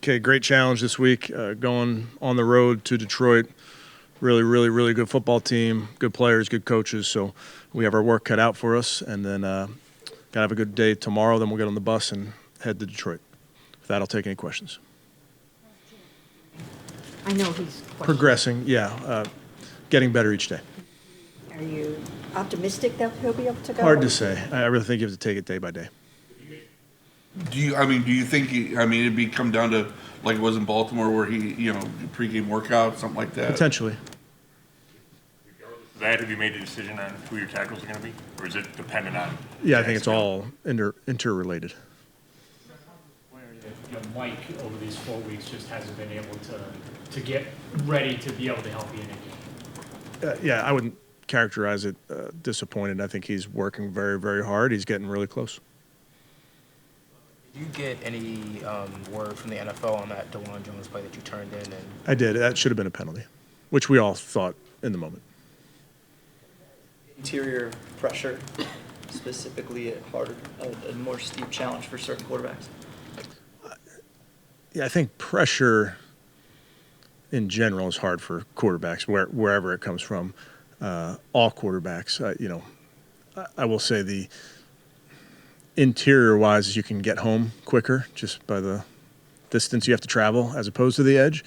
K, great challenge this week, going on the road to Detroit. Really, really, really good football team, good players, good coaches. So we have our work cut out for us, and then got to have a good day tomorrow. Then we'll get on the bus and head to Detroit. With that, I'll take any questions. I know he's Progressing, yeah, getting better each day. Are you optimistic that he'll be able to go? Hard to say. I really think you have to take it day by day. Do you think it'd come down to like it was in Baltimore where he, pregame workout, something like that? Potentially. That, have you made a decision on who your tackles are going to be, or is it dependent on? Yeah, I think it's all interrelated. Mike over these 4 weeks just hasn't been able to get ready to be able to help you in a game. Yeah, I wouldn't characterize it disappointed. I think he's working very, very hard. He's getting really close. Did you get any word from the NFL on that DeJuan Jones play that you turned in? I did. That should have been a penalty, which we all thought in the moment. Interior pressure, specifically a more steep challenge for certain quarterbacks? Yeah, I think pressure in general is hard for quarterbacks, wherever it comes from. All quarterbacks, I will say the interior-wise, you can get home quicker just by the distance you have to travel as opposed to the edge.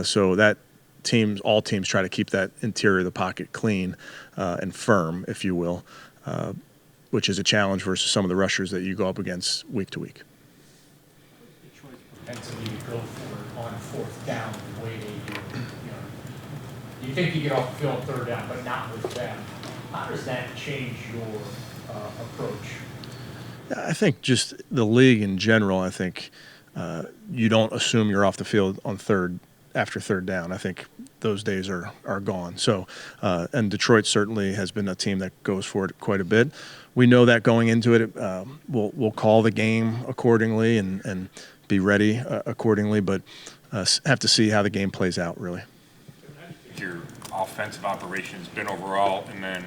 So that all teams try to keep that interior of the pocket clean and firm, if you will, which is a challenge versus some of the rushers that you go up against week to week. Detroit's propensity to go for it on fourth down the way they do. You think you get off the field on third down, but not with them. How does that change your approach? I think just the league in general, I think you don't assume you're off the field on after third down. I think those days are gone. So, and Detroit certainly has been a team that goes for it quite a bit. We know that going into it, we'll call the game accordingly and be ready accordingly, but have to see how the game plays out, really. Your offensive operation's been overall, and then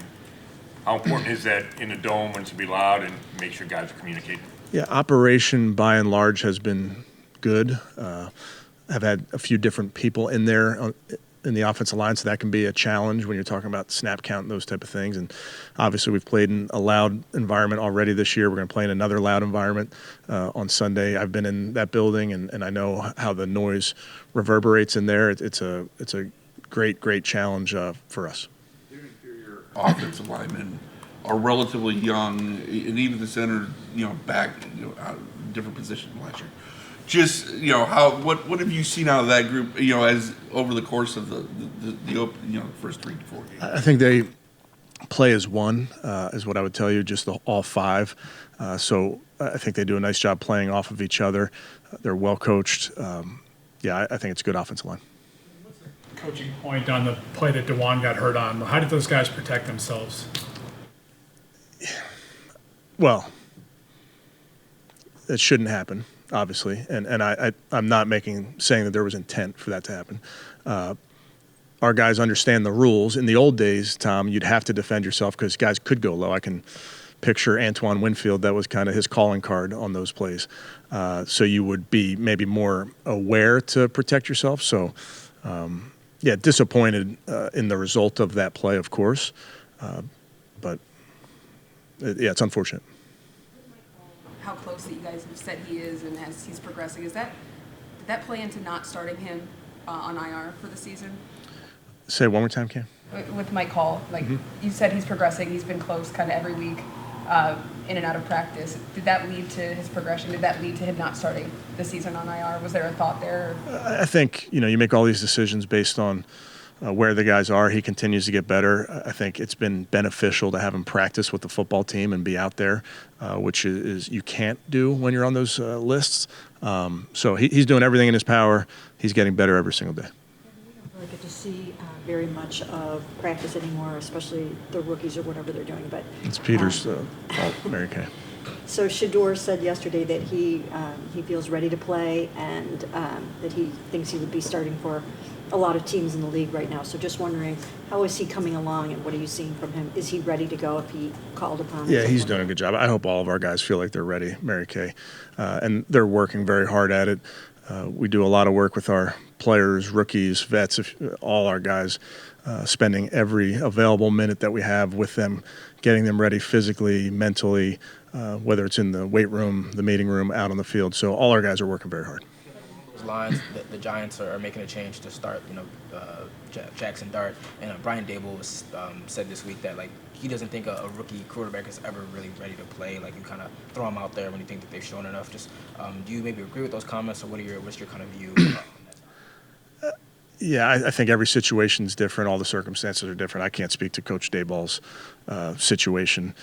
how important is that in the dome when it's to be loud and make sure guys are communicating? Yeah, operation by and large has been good. I've had a few different people in there in the offensive line, so that can be a challenge when you're talking about snap count and those type of things. And obviously we've played in a loud environment already this year. We're going to play in another loud environment on Sunday. I've been in that building, and I know how the noise reverberates in there. It's a great challenge for us. Your interior offensive linemen are relatively young, and even the center, back, out different positions last year. Just what have you seen out of that group, as over the course of the first 3 to 4 games? I think they play as one, is what I would tell you. Just all five. So I think they do a nice job playing off of each other. They're well coached. I think it's a good offensive line. Coaching point on the play that DeJuan got hurt on. How did those guys protect themselves? Well, it shouldn't happen, obviously, and I'm not saying that there was intent for that to happen. Our guys understand the rules. In the old days, Tom, you'd have to defend yourself because guys could go low. I can picture Antoine Winfield. That was kind of his calling card on those plays. So you would be maybe more aware to protect yourself. So, disappointed in the result of that play, of course. But, it's unfortunate. How close that you guys have said he is and as he's progressing, did that play into not starting him on IR for the season? Say it one more time, Cam. With Mike Hall, you said he's progressing, he's been close kind of every week in and out of practice. Did that lead to his progression? Did that lead to him not starting the season on IR? Was there a thought there? I think, you make all these decisions based on where the guys are. He continues to get better. I think it's been beneficial to have him practice with the football team and be out there, which is you can't do when you're on those lists. So he's doing everything in his power. He's getting better every single day. We don't really get to see very much of practice anymore, especially the rookies or whatever they're doing. But it's Peter's Mary Kay. So Shedeur said yesterday that he feels ready to play and that he thinks he would be starting for a lot of teams in the league right now. So just wondering, how is he coming along and what are you seeing from him? Is he ready to go if he called upon? Yeah, he's doing a good job. I hope all of our guys feel like they're ready, Mary Kay. And they're working very hard at it. We do a lot of work with our players, rookies, vets, all our guys, spending every available minute that we have with them, getting them ready physically, mentally, whether it's in the weight room, the meeting room, out on the field. So all our guys are working very hard. Those lines, the Giants are making a change to start, Jackson Dart, and Brian Dable said this week that he doesn't think a rookie quarterback is ever really ready to play. Like, you kind of throw them out there when you think that they've shown enough. Just do you maybe agree with those comments, or what's your kind of view? Yeah, I think every situation is different. All the circumstances are different. I can't speak to Coach Dayball's situation.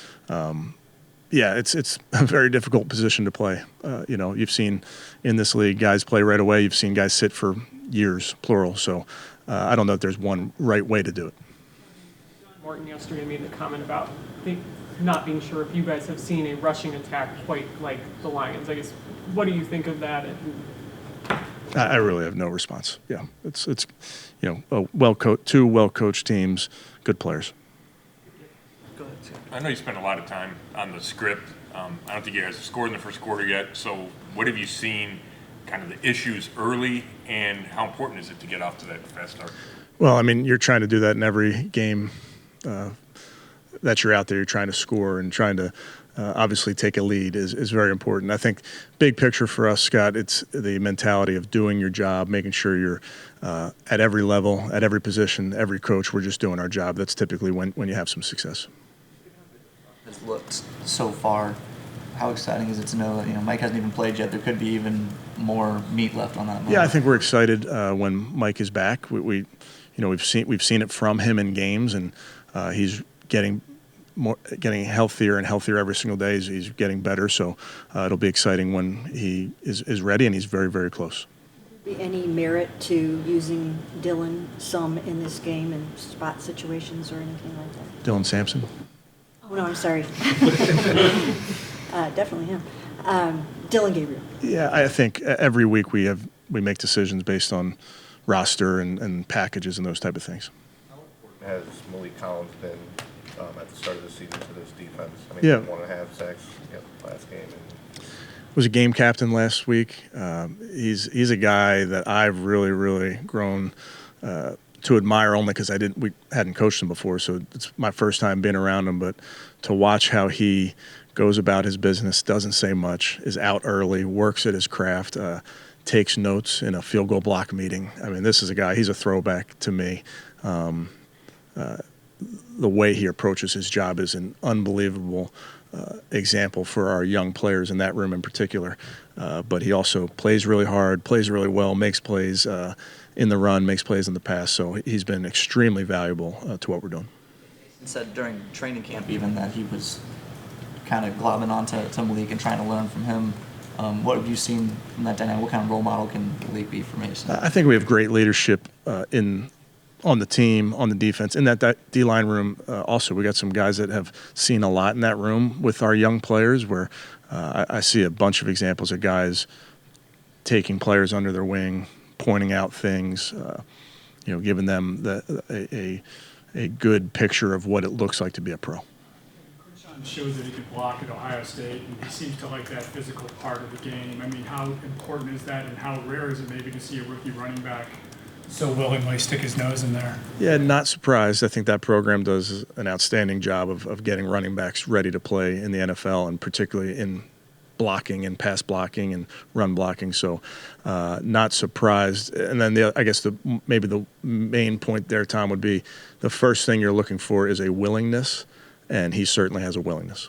Yeah, it's a very difficult position to play. You've seen in this league guys play right away. You've seen guys sit for years, plural. So I don't know if there's one right way to do it. Morton yesterday made the comment about not being sure if you guys have seen a rushing attack quite like the Lions. I guess, what do you think of that? I really have no response. Yeah, it's two well-coached teams, good players. Go ahead, Scott. I know you spent a lot of time on the script. I don't think you guys have scored in the first quarter yet. So what have you seen, kind of the issues early, and how important is it to get off to that fast start? Well, I mean, you're trying to do that in every game that you're out there. You're trying to score and trying to obviously take a lead is very important. I think big picture for us, Scott, it's the mentality of doing your job, making sure you're at every level, at every position, every coach, we're just doing our job. That's typically when you have some success. Has looked so far. How exciting is it to know that Mike hasn't even played yet? There could be even more meat left on that bone. Yeah, I think we're excited when Mike is back. We've seen it from him in games, and he's getting healthier and healthier every single day. He's getting better, so it'll be exciting when he is ready, and he's very, very close. Be any merit to using Dylan some in this game in spot situations or anything like that? Dylan Sampson? Oh, no, I'm sorry. Definitely him. Dylan Gabriel. Yeah, I think every week we make decisions based on roster and packages and those type of things. How important has Malik Collins been at the start of the season to this defense? I mean, Yeah. 1.5 sacks last game. Was a game captain last week. He's a guy that I've really, really grown to admire, only because we hadn't coached him before, so it's my first time being around him. But to watch how he goes about his business, doesn't say much, is out early, works at his craft, takes notes in a field goal block meeting. I mean, this is a guy, he's a throwback to me. The way he approaches his job is an unbelievable example for our young players in that room in particular. But he also plays really hard, plays really well, makes plays in the run, makes plays in the pass. So he's been extremely valuable to what we're doing. He said during training camp even that he was kind of globbing onto Malik and trying to learn from him. What have you seen from that dynamic? What kind of role model can Malik be for Mason? I think we have great leadership on the team, on the defense, in that D-line room. Also, we got some guys that have seen a lot in that room with our young players, where I see a bunch of examples of guys taking players under their wing, pointing out things, giving them a good picture of what it looks like to be a pro. Shows that he could block at Ohio State, and he seems to like that physical part of the game. I mean, how important is that, and how rare is it maybe to see a rookie running back so willingly stick his nose in there? Yeah, not surprised. I think that program does an outstanding job of getting running backs ready to play in the NFL, and particularly in blocking and pass blocking and run blocking. So not surprised. And then I guess maybe the main point there, Tom, would be the first thing you're looking for is a willingness, and he certainly has a willingness.